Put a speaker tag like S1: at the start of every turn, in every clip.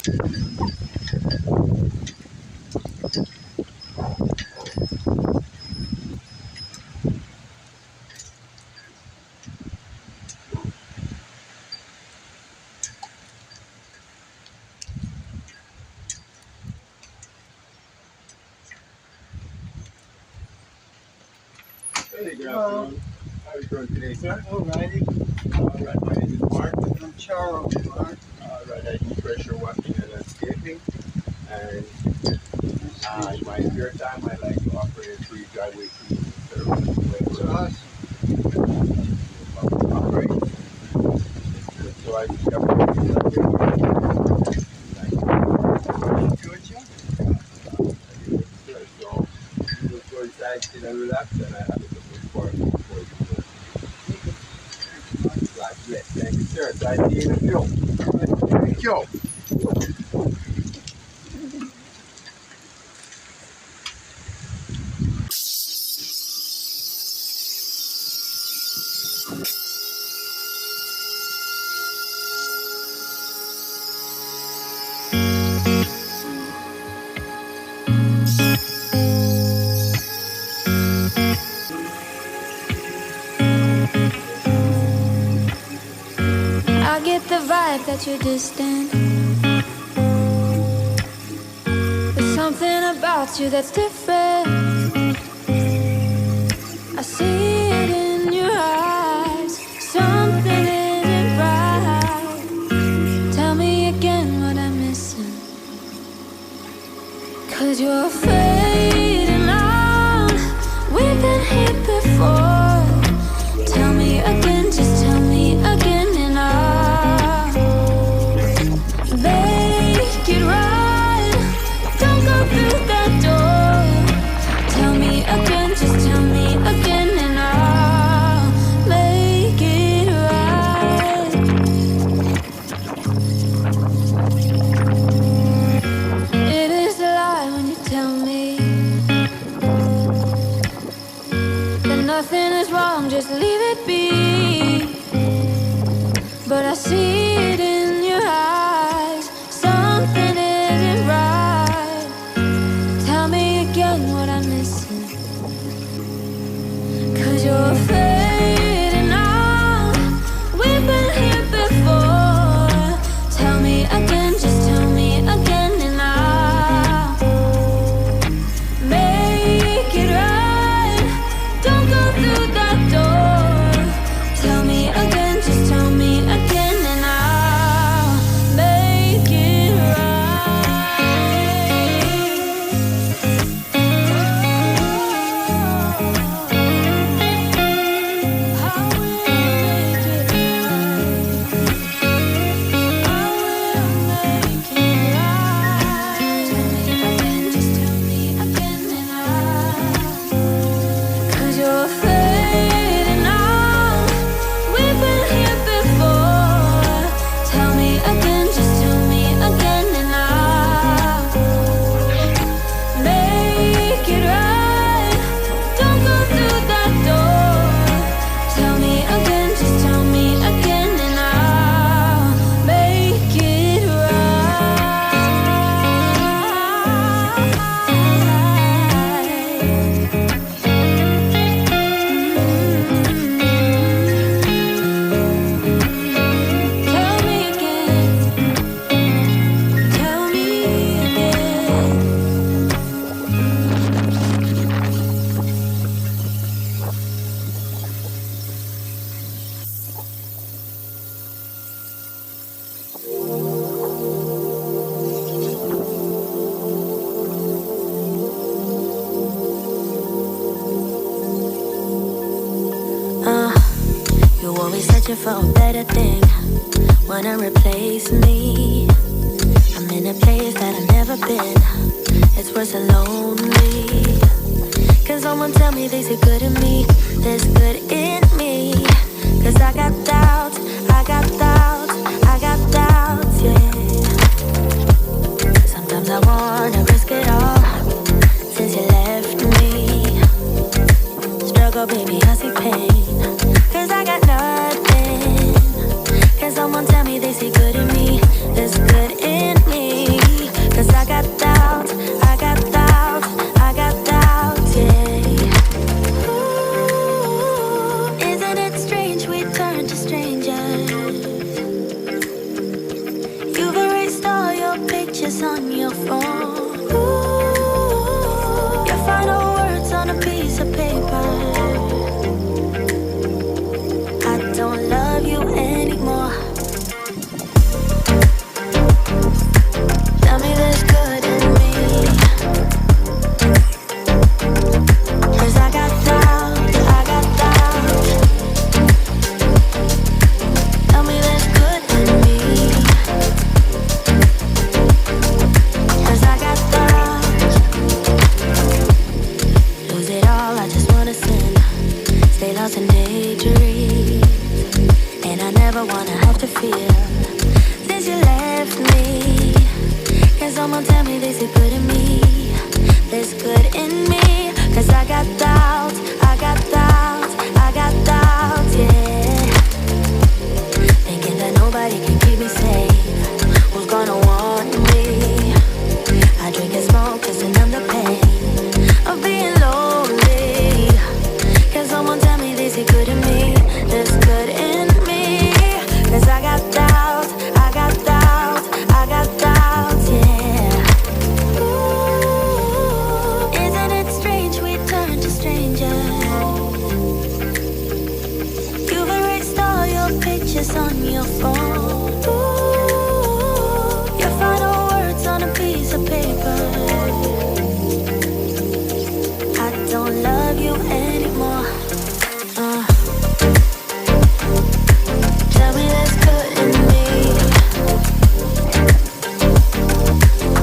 S1: Hey, good afternoon. How are you doing today, sir?
S2: All righty.
S1: All right, my name is Mark.
S2: I'm Charles. Mark.
S1: All right, I do pressure washing and landscaping. And in my spare time, I like to offer a free driveway cleaning
S2: That's
S1: service.
S2: awesome.
S1: All right. So I discovered that
S2: Georgia?
S1: so you just go inside, sit and relax, and I have it for you. God bless. Thank you, sir. So I see you in a few. Thank you.
S3: I get the vibe that you're distant. There's something about you that's different. I see it in your eyes. Something isn't right. Tell me again what I'm missing. 'Cause you're fading out. We've been here before. Tell me again, just tell me again, and I'll make it right. Don't go through that door. Tell me again, just tell me again, and I'll make it right. It is a lie when you tell me that nothing is wrong, just leave it be. But I see it in your eyes. Something isn't right. Tell me again what I'm missing. 'Cause you're fading out. We've been here before. Tell me again, just tell me again, and I'll make it right. Don't go through that door. Tell me again, just tell me again, and I'll make it
S4: Always searching for a better thing. Wanna replace me. I'm in a place that I've never been. It's worse than lonely. Cause someone tell me they see good in me. There's good in me. Cause I got doubts, I got doubts, I got doubts, yeah. Sometimes I wanna risk it all. Since you left me, struggle, baby, I see pain. Cause I got nothing. Can someone tell me they see good in me? There's good in me. pictures on your phone. Ooh, your final words on a piece of paper. I don't love you anymore. Tell me there's good in me, 'cause I got doubts, I got doubts. Tell me there's good in me, 'cause I got doubts. Lose it all, I just wanna sin. Stay lost in daydreams, and I never wanna have to fear. Since you left me, can someone tell me there's a good in me? There's good in me, 'cause I got doubts, I got doubts, I got doubts, yeah. Thinking that nobody can keep me safe. Who's gonna want me? I drink and smoke just to numb the pain of being lonely. Can someone tell me there's a good in me? There's good in me, 'cause I got doubts, I got doubts, I got doubts, yeah. Ooh, isn't it strange we turn to strangers? You've erased all your pictures on your phone. Ooh, your final words on a piece of paper. I don't love you anymore. Tell me there's good in me,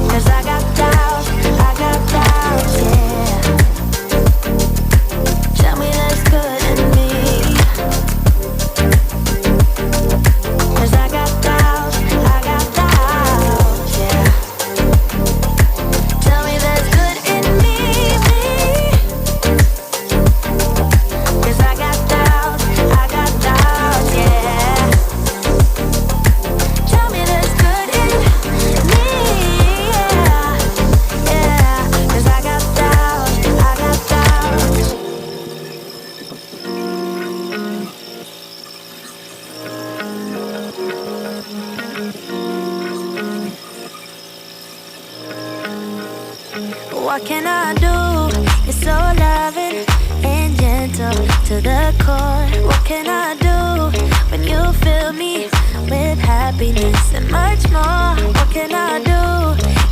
S4: 'cause I got doubts, yeah. Tell me there's good in me, 'cause I got doubts, yeah. Tell me there's good in me, 'cause I got doubts, yeah. Tell me there's good in me, yeah, yeah, 'cause I got doubts, What can I do? You're so loving and gentle to the core. What can I do when you fill me with happiness and much more? What can I do?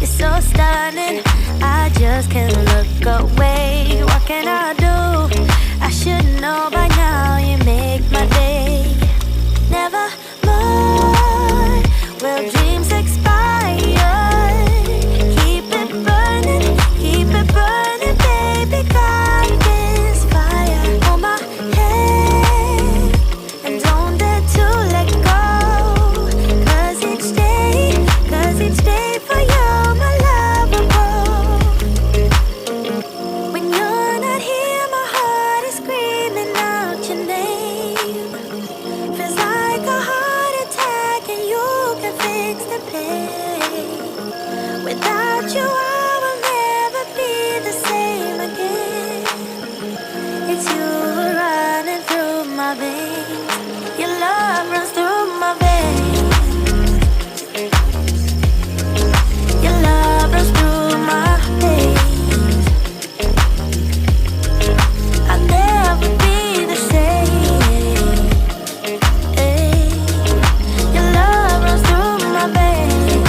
S4: You're so stunning, I just can't look away. What can I do? I should know by now, you make my day. Never more will dreams expire. Keep it burning, baby, got this fire on my head, and don't dare to let go. 'Cause each day for you, my love will grow. When you're not here, my heart is screaming out your name. Feels like a heart attack, and you can fix the pain. Without you, I will never be the same again. It's you running through my veins. Your love runs through my veins. Your love runs through my veins. I'll never be the same. Hey, your love runs through my veins.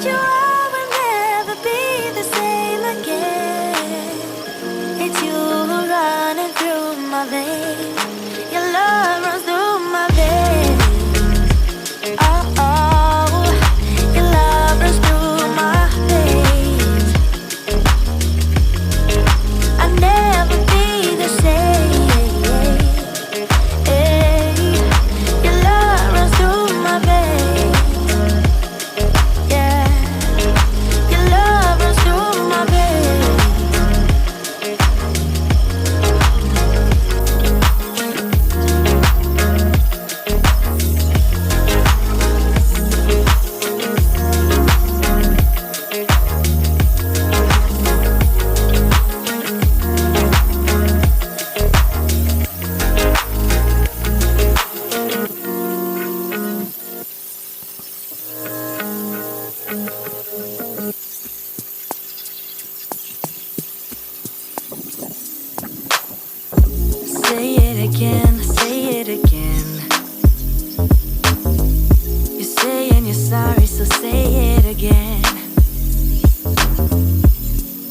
S4: you are will never be the same again. It's you running through my veins. Your love runs through my veins. Oh, oh, your love runs through my veins. I'll never be the same. Hey, your love runs through my veins. Yeah, your love runs through my veins. Say it again, say it again. You're saying you're sorry, so say it again.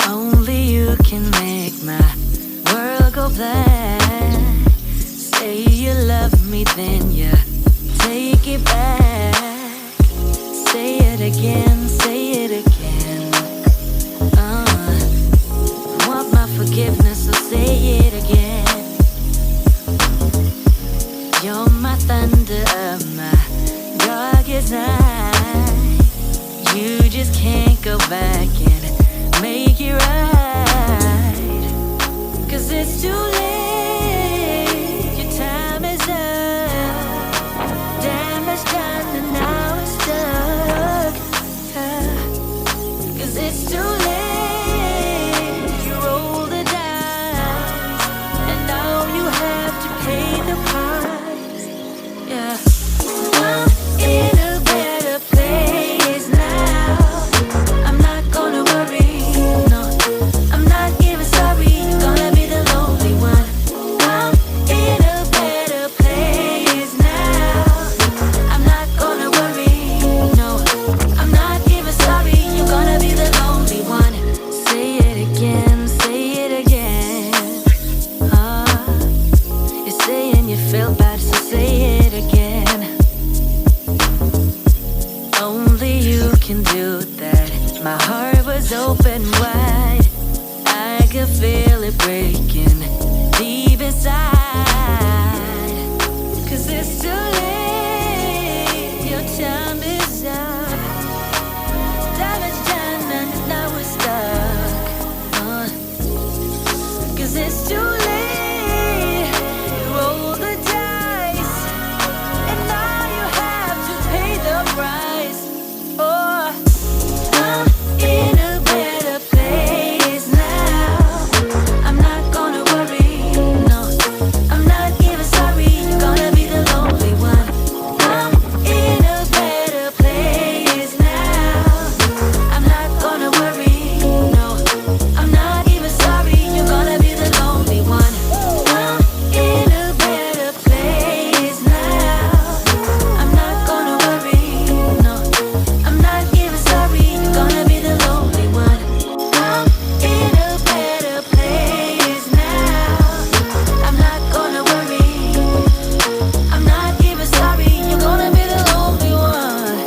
S4: Only you can make my world go black. Say you love me, then you take it back. Say it again, say it again. Want my forgiveness, so say it again. You're my thunder, my darkest night. You just can't go back and make it right. 'Cause it's too late, your time is up. Damage done and now it's stuck. 'Cause it's too late, you roll the dice, and now you have to pay the price. Yeah. I'm in a better place now. I'm not gonna worry, no. I'm not even sorry, you're gonna be the lonely one. I'm in a better place now. I'm not gonna worry, no. I'm not even sorry, you're gonna be the lonely one. Say it again, say it again. You're saying you feel bad, so say it again. Only you can do that. My heart was open wide. I could feel it breaking deep inside. 'Cause it's too late, your time is up. Damage done and now we're stuck. 'Cause it's too late, you roll the dice, and now you have to pay the price. Oh, I'm in a better place now. I'm not gonna worry, no. I'm not even sorry, you're gonna be the lonely one. I'm in a better place now. I'm not gonna worry, no. I'm not even sorry, you're gonna be the lonely one. I'm in a better place now. I'm not gonna worry, no. I'm not even sorry, you're gonna be the lonely one. I'm in a better place now. I'm not gonna worry. I'm not even sorry, you're gonna be the lonely one.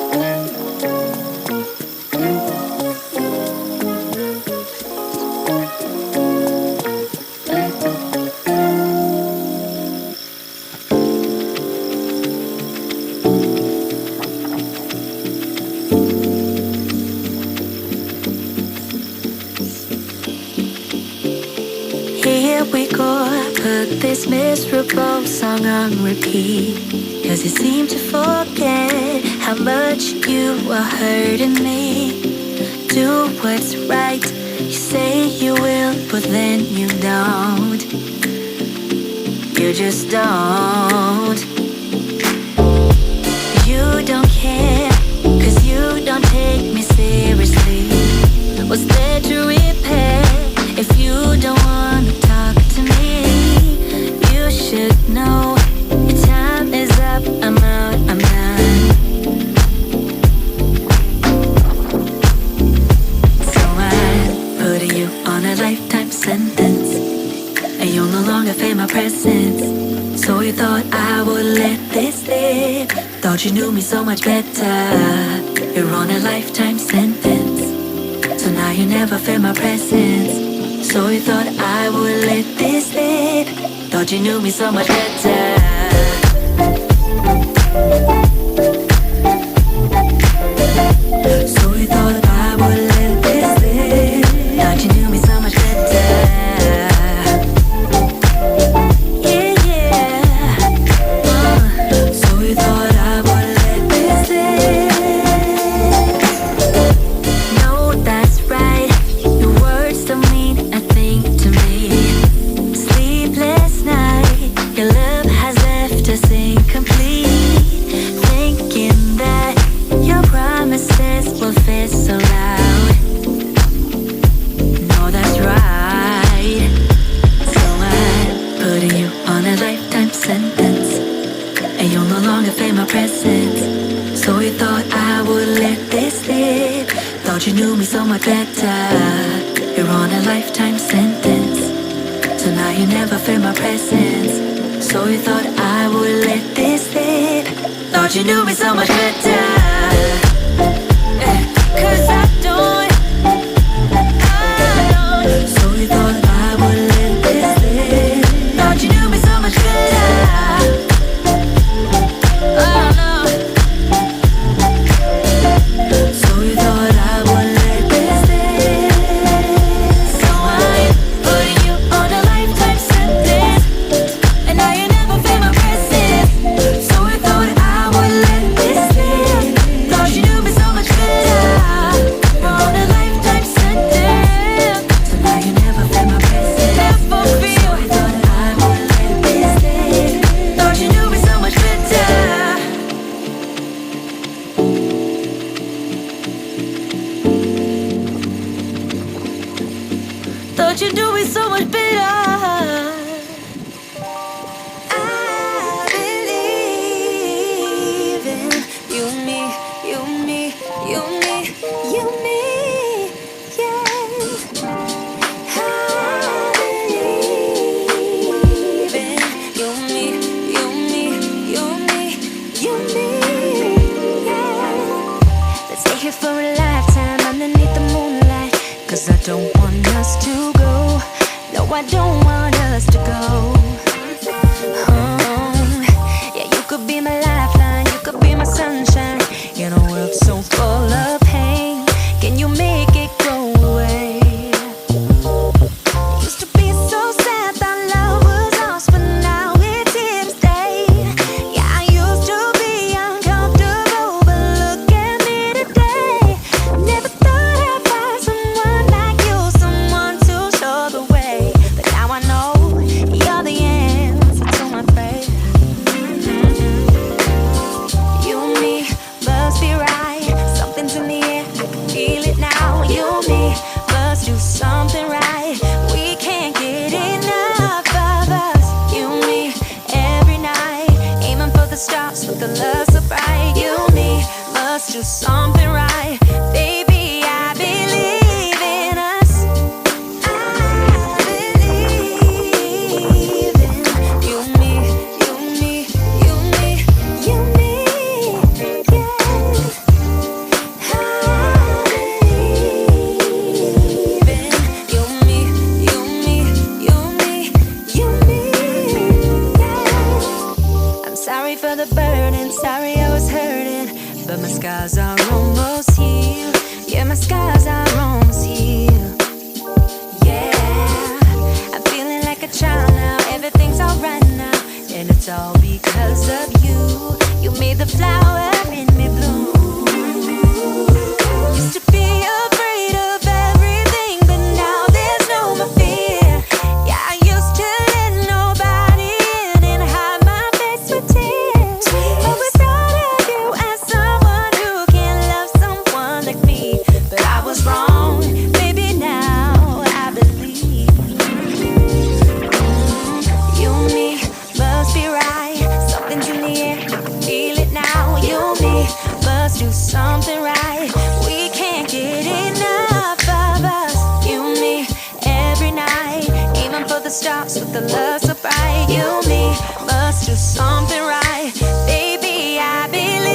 S4: Here we go, put this miserable song on repeat. 'Cause you seem to forget how much you are hurting me. Do what's right, you say you will, but then you don't. You just don't. You don't care, 'cause you don't take me seriously. What's there to repair if you don't wanna talk to me? You should know your time is up. I'm out, I'm done. Thought you knew me so much better. You're on a lifetime sentence, so now you never feel my presence. So you thought I would let this slip. Thought you knew me so much better. So you thought I would let this slip. Thought you knew me so much better. Yeah, yeah. So you thought I would let this slip. No, that's right. Your words don't mean a thing to me. Sleepless night, your love has left us incomplete. Thinking that your promises will fit so loud. No, that's right. So I'm putting you on a lifetime sentence, and you'll no longer feel my presence. So you thought I would let this slip. Thought you knew me so much better. You're on a lifetime sentence, so now you never feel my presence. So you thought I would let this slip. Thought you knew me so much better. Cause I don't. So you thought I would let this slip. Thought you knew me so much better. Oh no. So you thought I would let this slip. So I'm putting you on a lifetime sentence, and now you never feel my presence. So you thought I would let this slip. Thought you knew me so much better. You're on a lifetime sentence, so now you never feel my presence. Never feel. So you thought I would let this slip. Thought you knew me so much better. Thought you knew me so much better. I believe in you, me, you, me, you, me, you, me, yeah. I believe in you, me, you, me, you, me, you, me, yeah. Let's stay here for a lifetime underneath the moonlight. Cause I don't want us to go. No, I don't want us to go. Yeah, you could be my lifeline, you could be my sunshine. In a world so full of pain, can you make it go away? Used to be so sad that love was lost, but now it's here to stay. Yeah, I used to be uncomfortable, but look at me today. Never thought I'd find someone like you, someone to show the way. But now I know you're the answer to my prayer. You and me must be right. Something's in the air, I can feel it now. You and me must do something right. We can't get enough of us. You and me every night, aiming for the stars with the love so bright. You and me must do something right. Baby, I believe in us. I believe in you and me, you and me, you and me, you and me, yeah. I believe in you and me, you and me, you and me, you and me, yeah. I'm sorry for the burden, sorry I was hurting, but my scars are almost healed. Yeah, my scars are almost healed. Yeah, I'm feeling like a child now. Everything's alright now, and it's all because of you. You made the flower in me bloom. Used to be afraid of everything, but now there's no more fear. Yeah, I used to let nobody in and hide my face with tears. But we thought of you as someone who can love someone like me. But I was wrong, baby, now I believe. You and me must be right. Something's in the air, I can feel it now. You and me must do something right. We can't get enough of us. You and me every night, aiming for the stars with the love so bright. You and me must do something right. Baby, I believe.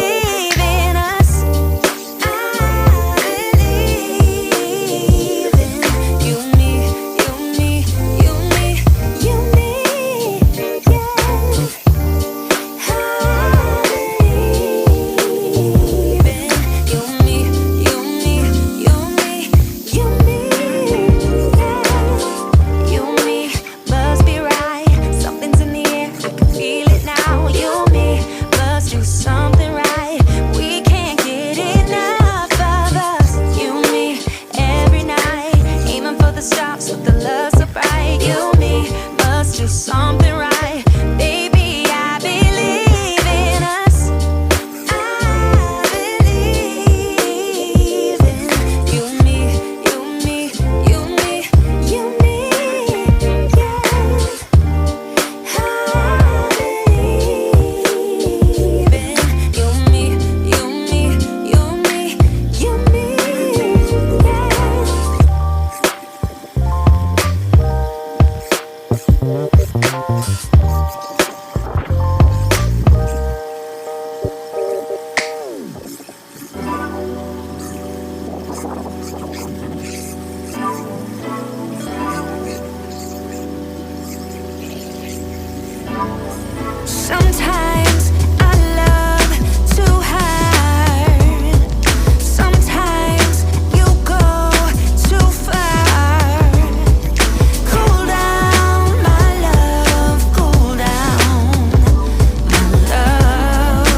S3: Sometimes I love too hard. Sometimes you go too far. Cool down, my love. Cool down, my love.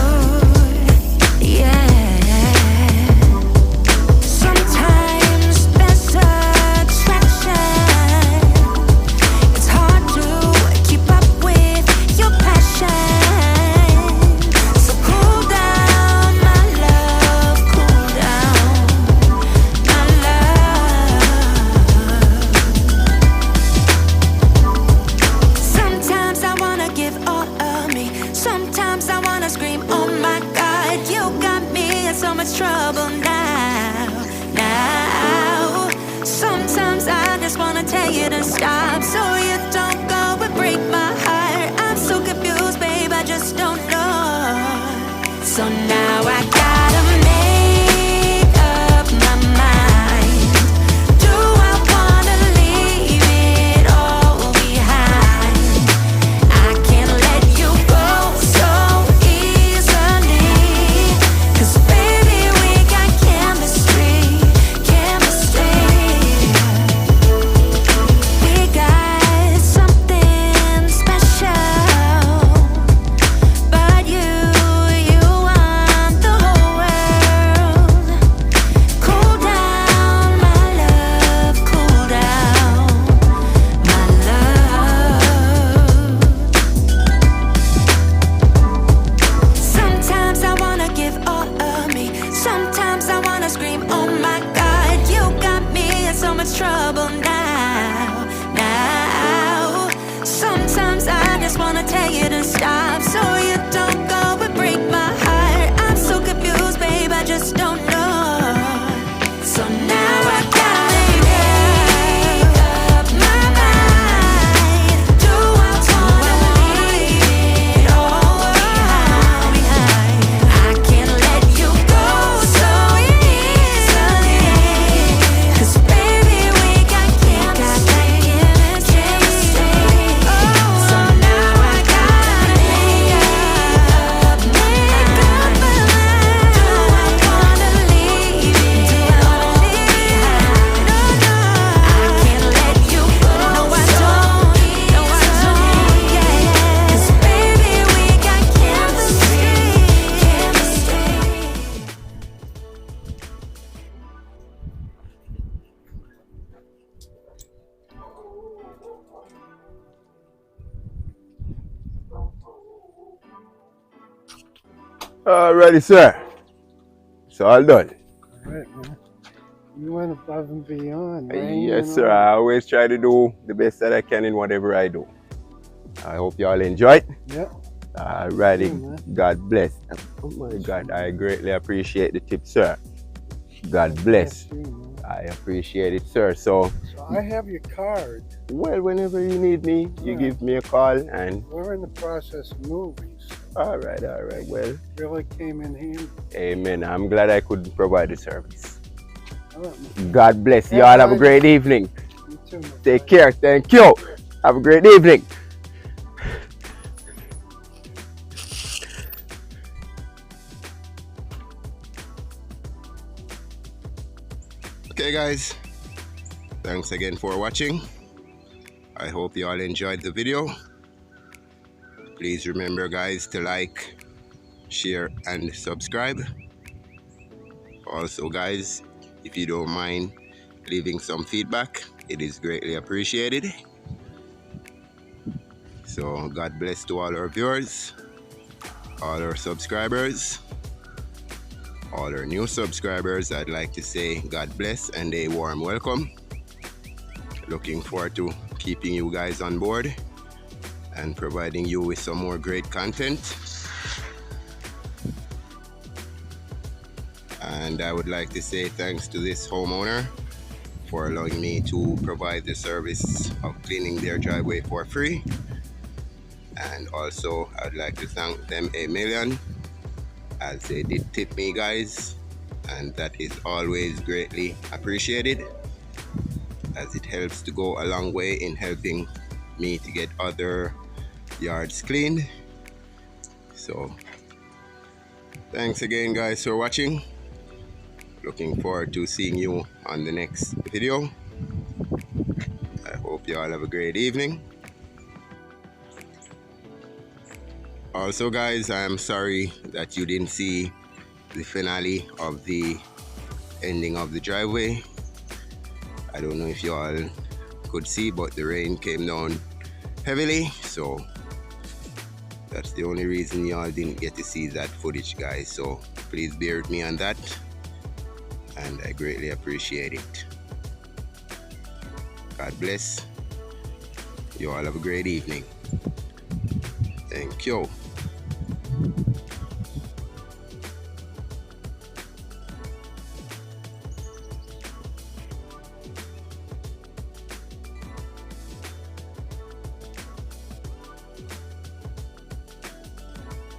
S3: Yeah. Sometimes there's attraction. It's hard to keep up with your passion. So cool down, my love, cool down, my love. Sometimes I wanna give all of me. Sometimes I wanna scream, oh my God, you got me in so much trouble now. Sometimes I just wanna tell you to stop, so you don't go and break my heart. I'm so confused, babe, I just don't know. So now I gotta make up my mind. Do I wanna leave it all behind? I can't let you go so easily. 'Cause baby, we got chemistry. We got something special. But you want the whole world. Cool down, my love, cool down, my love. Sometimes I wanna give all of me. Sometimes I wanna scream, oh my God, you got me in so much trouble now. Sometimes I just wanna tell you to stop, so you don't go and break my heart. I'm so confused, babe, I just don't know. So now I gotta make up my mind. Do I wanna leave it all behind? I can't let you go so easily. 'Cause baby, we got chemistry. So now I gotta make up my mind. Do I wanna leave it all behind? I can't let you go. No, I don't. No, I don't. Yeah. 'Cause baby, we got chemistry.
S1: Alrighty, sir. It's all done.
S2: All right, man. You went above and beyond, man.
S1: Yes, sir. I always try to do the best that I can in whatever I do. I hope you all enjoyed.
S2: Yep.
S1: Alrighty.
S2: Too, man.
S1: God bless. Oh my God, I greatly appreciate the tip, sir. God bless.
S2: Yes, you, man.
S1: I appreciate it, sir. So,
S2: So I have your card.
S1: well, whenever you need me, you
S2: Yeah.
S1: give me a call and
S2: We're in the process of moving. So
S1: all right. Well,
S2: really came in handy.
S1: amen. I'm glad I could provide the service.
S2: All right, man.
S1: God bless. You
S2: Yeah,
S1: all have a
S2: bye.
S1: great evening.
S2: You too, my
S1: Take
S2: friend.
S1: care. Thank you. Have a great evening. Okay, guys. Thanks again for watching. I hope you all enjoyed the video. Please remember, guys, to like, share, and subscribe. Also, guys, if you don't mind leaving some feedback, it is greatly appreciated. So God bless to all our viewers, all our subscribers, all our new subscribers. I'd like to say God bless and a warm welcome. Looking forward to keeping you guys on board and providing you with some more great content. And I would like to say thanks to this homeowner for allowing me to provide the service of cleaning their driveway for free. And also I'd like to thank them a million as they did tip me, guys, and that is always greatly appreciated, as it helps to go a long way in helping me to get other yards cleaned. So thanks again, guys, for watching. Looking forward to seeing you on the next video. I hope you all have a great evening. Also, guys, I'm sorry that you didn't see the finale of the ending of the driveway. I don't know if you all could see, but the rain came down heavily, so that's the only reason y'all didn't get to see that footage, guys. So please bear with me on that, and I greatly appreciate it. God bless. You all have a great evening. Thank you.